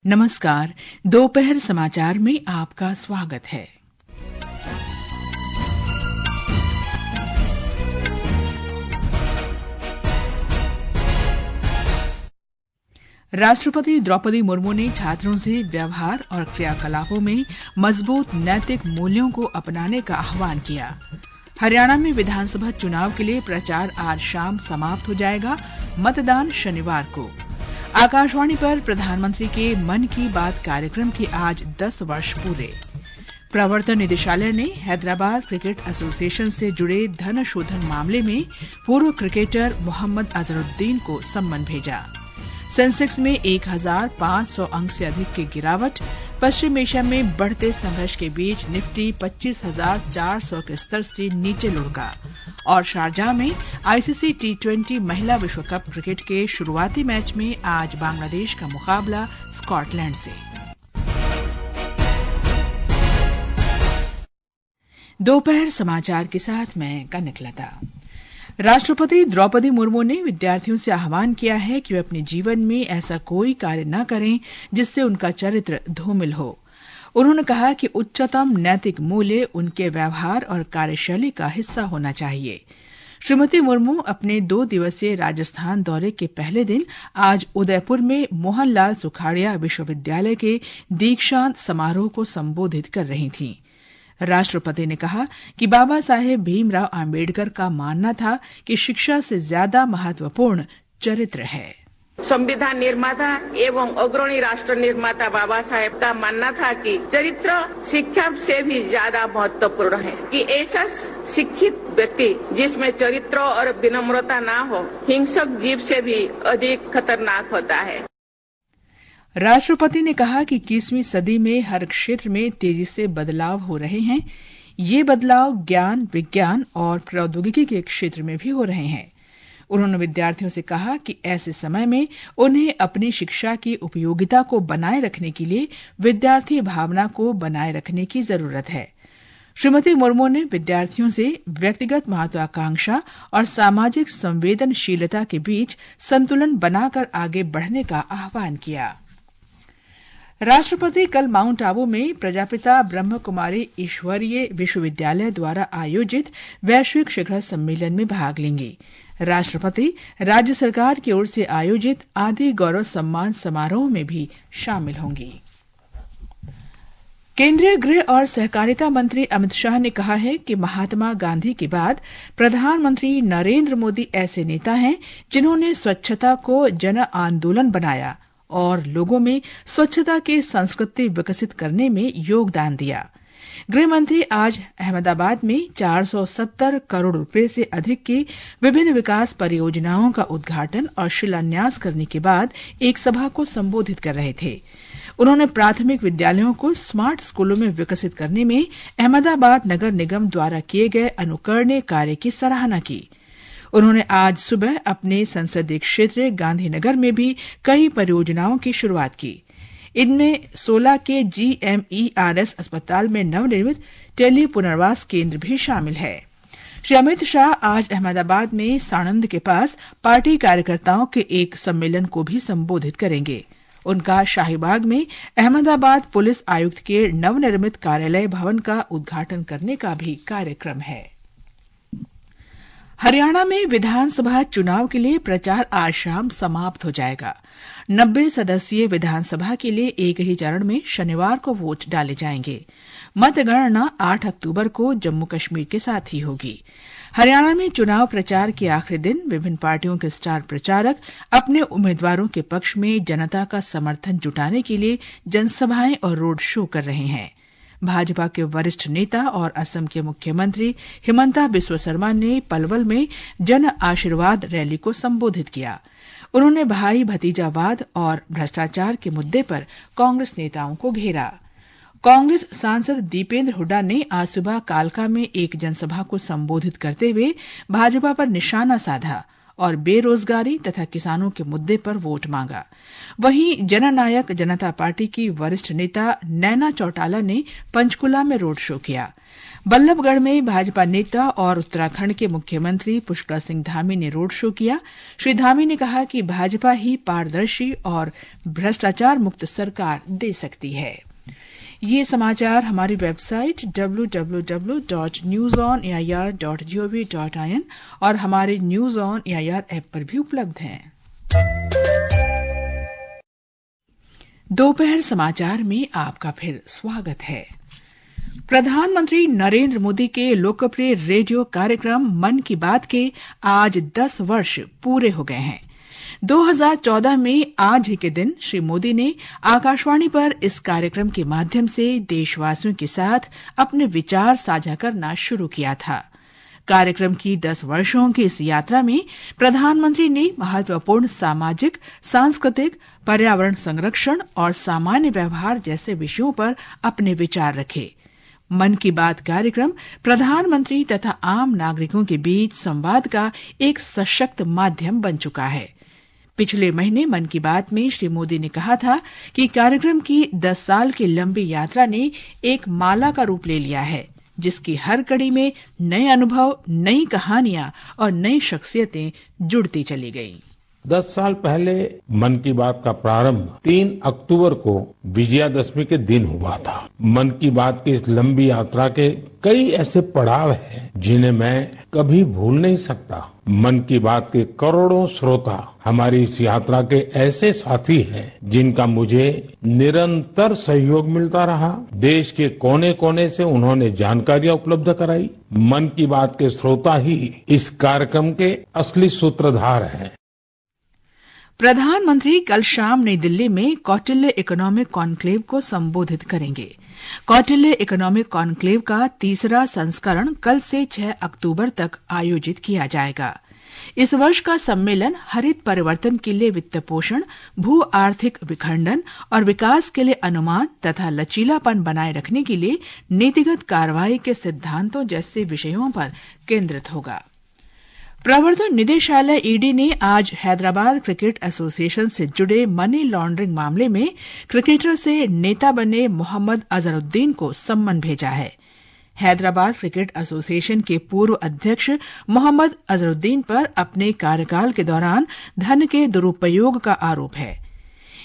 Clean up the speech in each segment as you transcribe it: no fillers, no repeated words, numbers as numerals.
नमस्कार। दोपहर समाचार में आपका स्वागत है। राष्ट्रपति द्रौपदी मुर्मू ने छात्रों से व्यवहार और क्रियाकलापों में मजबूत नैतिक मूल्यों को अपनाने का आह्वान किया। हरियाणा में विधानसभा चुनाव के लिए प्रचार आज शाम समाप्त हो जाएगा। मतदान शनिवार को। आकाशवाणी पर प्रधानमंत्री के मन की बात कार्यक्रम के आज 10 वर्ष पूरे। प्रवर्तन निदेशालय ने हैदराबाद क्रिकेट एसोसिएशन से जुड़े धन शोधन मामले में पूर्व क्रिकेटर मोहम्मद अजहरुद्दीन को सम्मन भेजा। सेंसेक्स में 1500 अंक से अधिक की गिरावट। पश्चिम एशिया में बढ़ते संघर्ष के बीच निफ्टी 25,400 के स्तर से नीचे लुढ़का। और शारजाह में आईसीसी टी20 महिला विश्व कप क्रिकेट के शुरुआती मैच में आज बांग्लादेश का मुकाबला स्कॉटलैंड से। दोपहर समाचार के साथ मैं कनकलता। राष्ट्रपति द्रौपदी मुर्मू ने विद्यार्थियों से आह्वान किया है कि वे अपने जीवन में ऐसा कोई कार्य न करें जिससे उनका चरित्र धूमिल हो। उन्होंने कहा कि उच्चतम नैतिक मूल्य उनके व्यवहार और कार्यशैली का हिस्सा होना चाहिए। श्रीमती मुर्मू अपने 2 दिवसीय राजस्थान दौरे के पहले दिन आज उदयपुर में मोहनलाल सुखाड़िया विश्वविद्यालय के दीक्षांत समारोह को संबोधित कर रही थीं। राष्ट्रपति ने कहा कि बाबा साहेब भीमराव आम्बेडकर का मानना था कि शिक्षा से ज्यादा महत्वपूर्ण चरित्र है। संविधान निर्माता एवं अग्रणी राष्ट्र निर्माता बाबा साहेब का मानना था कि चरित्र शिक्षा से भी ज्यादा महत्वपूर्ण है, कि ऐसा शिक्षित व्यक्ति जिसमें चरित्र और विनम्रता ना हो, हिंसक जीव से भी अधिक खतरनाक होता है। राष्ट्रपति ने कहा कि 21वीं सदी में हर क्षेत्र में तेजी से बदलाव हो रहे हैं। ये बदलाव ज्ञान, विज्ञान और प्रौद्योगिकी के क्षेत्र में भी हो रहे हैं। उन्होंने विद्यार्थियों से कहा कि ऐसे समय में उन्हें अपनी शिक्षा की उपयोगिता को बनाए रखने के लिए विद्यार्थी भावना को बनाए रखने की जरूरत है। श्रीमती मुर्मू ने विद्यार्थियों से व्यक्तिगत महत्वाकांक्षा और सामाजिक संवेदनशीलता के बीच संतुलन बनाकर आगे बढ़ने का आह्वान किया। राष्ट्रपति कल माउंट आबू में प्रजापिता ब्रह्म कुमारी ईश्वरीय विश्वविद्यालय द्वारा आयोजित वैश्विक शिखर सम्मेलन में भाग लेंगे। राष्ट्रपति राज्य सरकार की ओर से आयोजित आदि गौरव सम्मान समारोह में भी शामिल होंगी। केंद्रीय गृह और सहकारिता मंत्री अमित शाह ने कहा है कि महात्मा गांधी के बाद प्रधानमंत्री नरेंद्र मोदी ऐसे नेता हैं जिन्होंने स्वच्छता को जन आंदोलन बनाया और लोगों में स्वच्छता की संस्कृति विकसित करने में योगदान दिया। गृह मंत्री आज अहमदाबाद में 470 करोड़ रुपए से अधिक की विभिन्न विकास परियोजनाओं का उद्घाटन और शिलान्यास करने के बाद एक सभा को संबोधित कर रहे थे। उन्होंने प्राथमिक विद्यालयों को स्मार्ट स्कूलों में विकसित करने में अहमदाबाद नगर निगम द्वारा किए गए अनुकरणीय कार्य की सराहना की। उन्होंने आज सुबह अपने संसदीय क्षेत्र गांधीनगर में भी कई परियोजनाओं की शुरुआत की। इनमें 16 के GMERS अस्पताल में नवनिर्मित टेली पुनर्वास केंद्र भी शामिल है। श्री अमित शाह आज अहमदाबाद में साणंद के पास पार्टी कार्यकर्ताओं के एक सम्मेलन को भी संबोधित करेंगे। उनका शाहीबाग में अहमदाबाद पुलिस आयुक्त के नवनिर्मित कार्यालय भवन का उद्घाटन करने का भी कार्यक्रम है। हरियाणा में विधानसभा चुनाव के लिए प्रचार आज शाम समाप्त हो जाएगा। 90 सदस्यीय विधानसभा के लिए एक ही चरण में शनिवार को वोट डाले जाएंगे। मतगणना 8 अक्टूबर को जम्मू कश्मीर के साथ ही होगी। हरियाणा में चुनाव प्रचार के आखिरी दिन विभिन्न पार्टियों के स्टार प्रचारक अपने उम्मीदवारों के पक्ष में जनता का समर्थन जुटाने के लिए जनसभाएं और रोड शो कर रहे हैं। भाजपा के वरिष्ठ नेता और असम के मुख्यमंत्री हिमंता बिस्वा शर्मा ने पलवल में जन आशीर्वाद रैली को संबोधित किया। उन्होंने भाई भतीजावाद और भ्रष्टाचार के मुद्दे पर कांग्रेस नेताओं को घेरा। कांग्रेस सांसद दीपेंद्र हुड्डा ने आज सुबह कालका में एक जनसभा को संबोधित करते हुए भाजपा पर निशाना साधा और बेरोजगारी तथा किसानों के मुद्दे पर वोट मांगा। वहीं जननायक जनता पार्टी की वरिष्ठ नेता नैना चौटाला ने पंचकुला में रोड शो किया। बल्लभगढ़ में भाजपा नेता और उत्तराखंड के मुख्यमंत्री पुष्कर सिंह धामी ने रोड शो किया। श्री धामी ने कहा कि भाजपा ही पारदर्शी और भ्रष्टाचार मुक्त सरकार दे सकती है। ये समाचार हमारी वेबसाइट www.newsonair.gov.in और हमारे न्यूज ऑन एआईआर ऐप पर भी उपलब्ध हैं। दोपहर समाचार में आपका फिर स्वागत है। प्रधानमंत्री नरेंद्र मोदी के लोकप्रिय रेडियो कार्यक्रम मन की बात के आज 10 वर्ष पूरे हो गए हैं। 2014 में आज ही के दिन श्री मोदी ने आकाशवाणी पर इस कार्यक्रम के माध्यम से देशवासियों के साथ अपने विचार साझा करना शुरू किया था। कार्यक्रम की 10 वर्षों की इस यात्रा में प्रधानमंत्री ने महत्वपूर्ण सामाजिक, सांस्कृतिक, पर्यावरण संरक्षण और सामान्य व्यवहार जैसे विषयों पर अपने विचार रखे। मन की बात कार्यक्रम प्रधानमंत्री तथा आम नागरिकों के बीच संवाद का एक सशक्त माध्यम बन चुका है। पिछले महीने मन की बात में श्री मोदी ने कहा था कि कार्यक्रम की 10 साल की लंबी यात्रा ने एक माला का रूप ले लिया है, जिसकी हर कड़ी में नए अनुभव, नई कहानियां और नई शख्सियतें जुड़ती चली गईं। 10 साल पहले मन की बात का प्रारंभ 3 अक्टूबर को विजयादशमी के दिन हुआ था। मन की बात की इस लंबी यात्रा के कई ऐसे पड़ाव हैं जिन्हें मैं कभी भूल नहीं सकता। मन की बात के करोड़ों श्रोता हमारी इस यात्रा के ऐसे साथी हैं जिनका मुझे निरंतर सहयोग मिलता रहा। देश के कोने कोने से उन्होंने जानकारियां उपलब्ध कराई। मन की बात के श्रोता ही इस कार्यक्रम के असली सूत्रधार हैं। प्रधानमंत्री कल शाम नई दिल्ली में कौटिल्य इकोनॉमिक कॉन्क्लेव को संबोधित करेंगे। कौटिल्य इकोनॉमिक कॉन्क्लेव का तीसरा संस्करण कल से 6 अक्टूबर तक आयोजित किया जाएगा। इस वर्ष का सम्मेलन हरित परिवर्तन के लिए वित्त पोषण, भू आर्थिक विखंडन और विकास के लिए अनुमान तथा लचीलापन बनाए रखने के लिए नीतिगत कार्रवाई के सिद्धांतों जैसे विषयों पर केंद्रित होगा। प्रवर्तन निदेशालय ईडी ने आज हैदराबाद क्रिकेट एसोसिएशन से जुड़े मनी लॉन्ड्रिंग मामले में क्रिकेटर से नेता बने मोहम्मद अजहरुद्दीन को सम्मन भेजा है। हैदराबाद क्रिकेट एसोसिएशन के पूर्व अध्यक्ष मोहम्मद अजहरुद्दीन पर अपने कार्यकाल के दौरान धन के दुरुपयोग का आरोप है।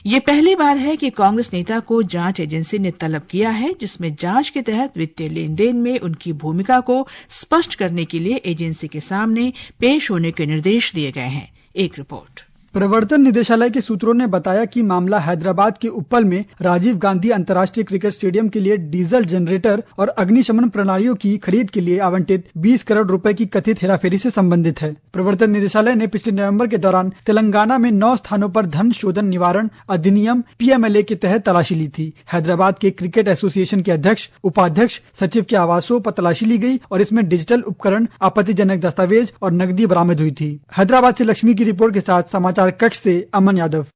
ये पहली बार है कि कांग्रेस नेता को जांच एजेंसी ने तलब किया है, जिसमें जांच के तहत वित्तीय लेन देन में उनकी भूमिका को स्पष्ट करने के लिए एजेंसी के सामने पेश होने के निर्देश दिए गए हैं। एक रिपोर्ट। प्रवर्तन निदेशालय के सूत्रों ने बताया कि मामला हैदराबाद के उप्पल में राजीव गांधी अंतर्राष्ट्रीय क्रिकेट स्टेडियम के लिए डीजल जनरेटर और अग्निशमन प्रणालियों की खरीद के लिए आवंटित 20 करोड़ रुपए की कथित हेराफेरी से संबंधित है। प्रवर्तन निदेशालय ने पिछले नवंबर के दौरान तेलंगाना में 9 स्थानों पर धन शोधन निवारण अधिनियम PMLA के तहत तलाशी ली थी। हैदराबाद के क्रिकेट एसोसिएशन के अध्यक्ष, उपाध्यक्ष, सचिव के आवासों पर तलाशी ली गई और इसमें डिजिटल उपकरण, आपत्तिजनक दस्तावेज और नकदी बरामद हुई थी। हैदराबाद से लक्ष्मी की रिपोर्ट के साथ समाचार कक्ष से अमन यादव।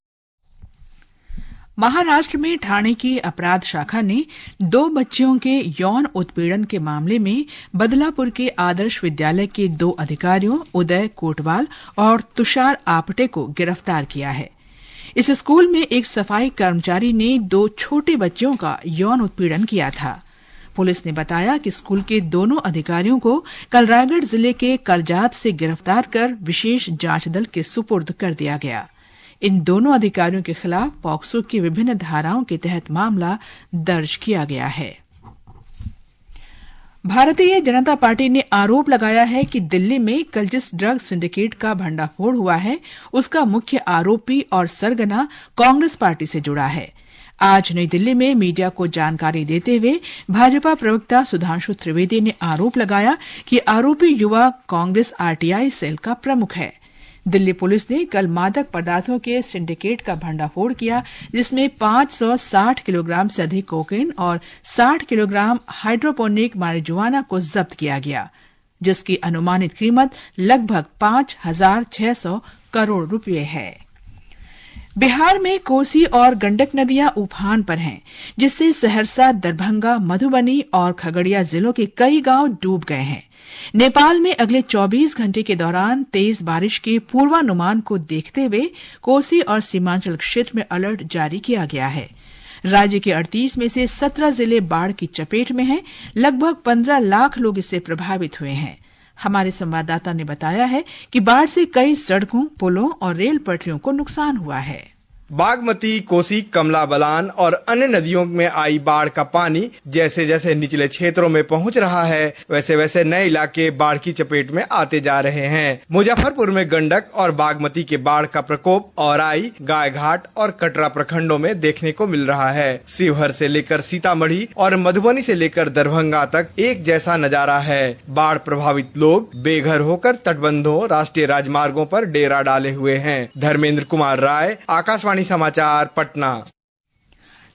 महाराष्ट्र में ठाणे की अपराध शाखा ने 2 बच्चियों के यौन उत्पीड़न के मामले में बदलापुर के आदर्श विद्यालय के 2 अधिकारियों उदय कोटवाल और तुषार आपटे को गिरफ्तार किया है। इस स्कूल में एक सफाई कर्मचारी ने 2 छोटी बच्चियों का यौन उत्पीड़न किया था। पुलिस ने बताया कि स्कूल के दोनों अधिकारियों को कल रायगढ़ जिले के करजात से गिरफ्तार कर विशेष जांच दल के सुपुर्द कर दिया गया। इन दोनों अधिकारियों के खिलाफ पॉक्सो की विभिन्न धाराओं के तहत मामला दर्ज किया गया है। भारतीय जनता पार्टी ने आरोप लगाया है कि दिल्ली में कल जिस ड्रग सिंडिकेट का भंडाफोड़ हुआ है, उसका मुख्य आरोपी और सरगना कांग्रेस पार्टी से जुड़ा है। आज नई दिल्ली में मीडिया को जानकारी देते हुए भाजपा प्रवक्ता सुधांशु त्रिवेदी ने आरोप लगाया कि आरोपी युवा कांग्रेस RTI सेल का प्रमुख है। दिल्ली पुलिस ने कल मादक पदार्थों के सिंडिकेट का भंडाफोड़ किया, जिसमें 560 किलोग्राम से अधिक कोकेन और 60 किलोग्राम हाइड्रोपोनिक मारिजुआना को जब्त किया गया, जिसकी अनुमानित कीमत लगभग 5,600 करोड़ रुपये है। बिहार में कोसी और गंडक नदियां उफान पर हैं, जिससे सहरसा, दरभंगा, मधुबनी और खगड़िया जिलों के कई गांव डूब गए हैं। नेपाल में अगले 24 घंटे के दौरान तेज बारिश के पूर्वानुमान को देखते हुए कोसी और सीमांचल क्षेत्र में अलर्ट जारी किया गया है। राज्य के 38 में से 17 जिले बाढ़ की चपेट में हैं। लगभग 15 लाख लोग इससे प्रभावित हुए हैं। हमारे संवाददाता ने बताया है कि बाढ़ से कई सड़कों, पुलों और रेल पटरियों को नुकसान हुआ है। बागमती, कोसी, कमला बलान और अन्य नदियों में आई बाढ़ का पानी जैसे जैसे निचले क्षेत्रों में पहुंच रहा है, वैसे वैसे नए इलाके बाढ़ की चपेट में आते जा रहे हैं। मुजफ्फरपुर में गंडक और बागमती के बाढ़ का प्रकोप औराई, गायघाट और कटरा प्रखंडों में देखने को मिल रहा है। शिवहर से लेकर सीतामढ़ी और मधुबनी से लेकर दरभंगा तक एक जैसा नजारा है। बाढ़ प्रभावित लोग बेघर होकर तटबंधों, राष्ट्रीय राजमार्गों पर डेरा डाले हुए हैं। धर्मेंद्र कुमार राय, आकाशवाणी समाचार, पटना।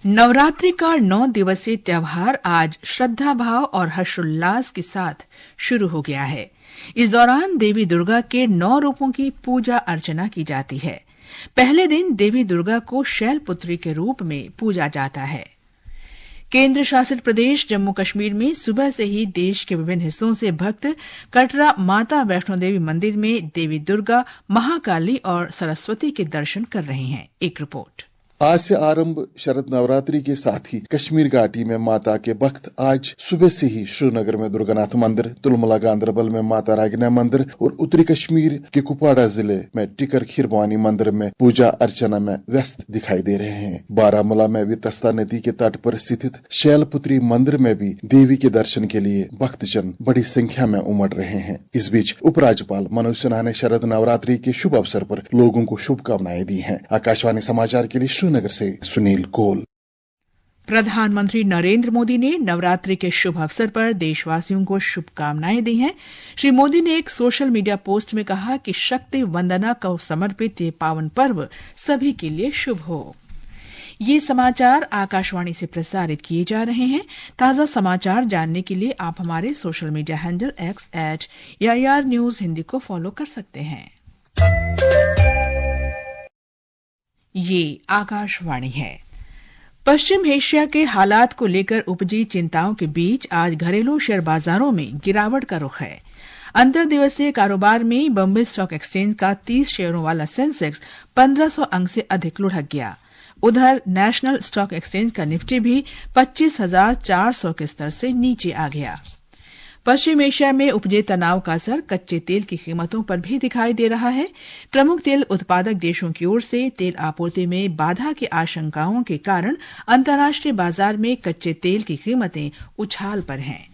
नवरात्रि का 9 दिवसीय त्योहार आज श्रद्धा भाव और हर्षोल्लास के साथ शुरू हो गया है। इस दौरान देवी दुर्गा के 9 रूपों की पूजा अर्चना की जाती है। पहले दिन देवी दुर्गा को शैलपुत्री के रूप में पूजा जाता है। केंद्र शासित प्रदेश जम्मू कश्मीर में सुबह से ही देश के विभिन्न हिस्सों से भक्त कटरा माता वैष्णो देवी मंदिर में देवी दुर्गा, महाकाली और सरस्वती के दर्शन कर रहे हैं। एक रिपोर्ट। आज से आरंभ शरद नवरात्रि के साथ ही कश्मीर घाटी में माता के भक्त आज सुबह से ही श्रीनगर में दुर्गानाथ मंदिर, तुलमुला गांदरबल में माता रागिना मंदिर और उत्तरी कश्मीर के कुपवाड़ा जिले में टिकर खीर भवानी मंदिर में पूजा अर्चना में व्यस्त दिखाई दे रहे हैं। बारामूला में वितस्ता नदी के तट पर स्थित शैलपुत्री मंदिर में भी देवी के दर्शन के लिए भक्तजन बड़ी संख्या में उमड़ रहे हैं। इस बीच उपराज्यपाल मनोज सिन्हा ने शरद नवरात्रि के शुभ अवसर पर लोगों को शुभकामनाएं दी हैं। आकाशवाणी समाचार के लिए नगर से सुनील कोल। प्रधानमंत्री नरेंद्र मोदी ने नवरात्रि के शुभ अवसर पर देशवासियों को शुभकामनाएं दी हैं। श्री मोदी ने एक सोशल मीडिया पोस्ट में कहा कि शक्ति वंदना को समर्पित ये पावन पर्व सभी के लिए शुभ हो। ये समाचार आकाशवाणी से प्रसारित किए जा रहे हैं। ताजा समाचार जानने के लिए आप हमारे social media handle X@AIR News Hindi को फॉलो कर सकते हैं। ये आकाशवाणी है। पश्चिम एशिया के हालात को लेकर उपजी चिंताओं के बीच आज घरेलू शेयर बाजारों में गिरावट का रुख है। अंतर्दिवसीय कारोबार में बॉम्बे स्टॉक एक्सचेंज का 30 शेयरों वाला सेंसेक्स 1500 अंक से अधिक लुढ़क गया। उधर नेशनल स्टॉक एक्सचेंज का निफ्टी भी 25,400 के स्तर से नीचे आ गया। पश्चिम एशिया में उपजे तनाव का असर कच्चे तेल की कीमतों पर भी दिखाई दे रहा है। प्रमुख तेल उत्पादक देशों की ओर से तेल आपूर्ति में बाधा की आशंकाओं के कारण अंतर्राष्ट्रीय बाजार में कच्चे तेल की कीमतें उछाल पर हैं।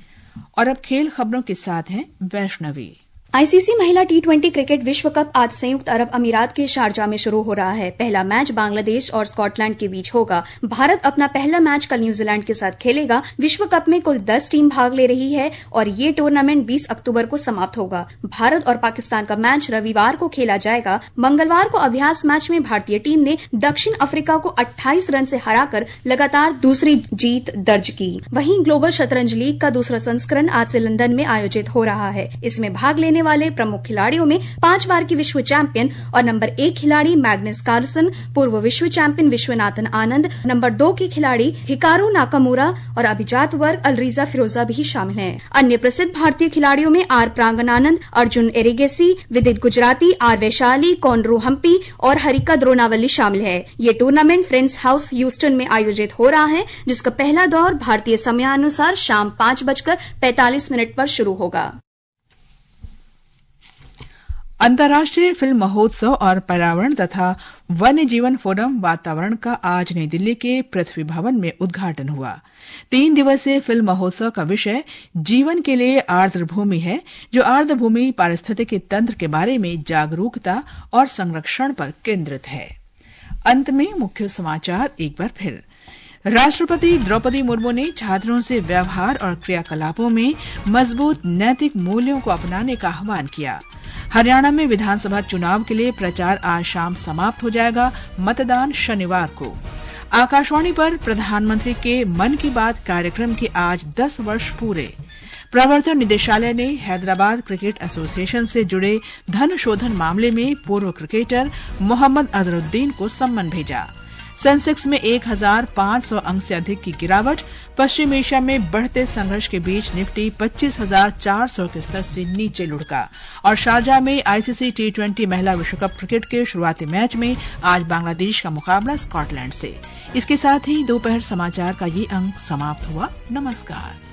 और अब खेल खबरों के साथ हैं वैष्णवी। आईसीसी महिला T20 क्रिकेट विश्व कप आज संयुक्त अरब अमीरात के शारजा में शुरू हो रहा है। पहला मैच बांग्लादेश और स्कॉटलैंड के बीच होगा। भारत अपना पहला मैच कल न्यूजीलैंड के साथ खेलेगा। विश्व कप में कुल 10 टीम भाग ले रही है और ये टूर्नामेंट 20 अक्टूबर को समाप्त होगा। भारत और पाकिस्तान का मैच रविवार को खेला जाएगा। मंगलवार को अभ्यास मैच में भारतीय टीम ने दक्षिण अफ्रीका को 28 रन से हराकर लगातार दूसरी जीत दर्ज की। वहीं ग्लोबल शतरंज लीग का दूसरा संस्करण आज से लंदन में आयोजित हो रहा है। इसमें भाग लेने वाले प्रमुख खिलाड़ियों में 5 बार की विश्व चैंपियन और नंबर 1 खिलाड़ी मैग्नस कार्लसन, पूर्व विश्व चैंपियन विश्वनाथन आनंद, नंबर 2 की खिलाड़ी हिकारू नाकामुरा और अभिजात वर्ग अलरिजा फिरोजा भी शामिल हैं। अन्य प्रसिद्ध भारतीय खिलाड़ियों में आर प्रांगनानंद, अर्जुन एरिगेसी, विदित गुजराती, आर वैशाली, कॉनरू हम्पी और हरिका द्रोनावली शामिल है। ये टूर्नामेंट फ्रेंड्स हाउस ह्यूस्टन में आयोजित हो रहा है, जिसका पहला दौर भारतीय समयानुसार शाम 5:45 पर शुरू होगा। अंतर्राष्ट्रीय फिल्म महोत्सव और पर्यावरण तथा वन्य जीवन फोरम वातावरण का आज नई दिल्ली के पृथ्वी भवन में उद्घाटन हुआ। 3 दिवसीय फिल्म महोत्सव का विषय जीवन के लिए आर्द्र भूमि है, जो आर्द्र भूमि पारिस्थितिकी तंत्र के बारे में जागरूकता और संरक्षण पर केंद्रित है। अंत में मुख्य समाचार एक बार फिर। राष्ट्रपति द्रौपदी मुर्मू ने छात्रों से व्यवहार और क्रियाकलापों में मजबूत नैतिक मूल्यों को अपनाने का आह्वान किया। हरियाणा में विधानसभा चुनाव के लिए प्रचार आज शाम समाप्त हो जाएगा। मतदान शनिवार को। आकाशवाणी पर प्रधानमंत्री के मन की बात कार्यक्रम के आज 10 वर्ष पूरे। प्रवर्तन निदेशालय ने हैदराबाद क्रिकेट एसोसिएशन से जुड़े धन शोधन मामले में पूर्व क्रिकेटर मोहम्मद अजहरुद्दीन को सम्मन भेजा। सेंसेक्स में 1500 अंक से अधिक की गिरावट। पश्चिम एशिया में बढ़ते संघर्ष के बीच निफ्टी 25,400 के स्तर से नीचे लुढ़का। और शारजाह में आईसीसी T20 महिला विश्व कप क्रिकेट के शुरुआती मैच में आज बांग्लादेश का मुकाबला स्कॉटलैंड से। इसके साथ ही दोपहर समाचार का ये अंक समाप्त हुआ। नमस्कार।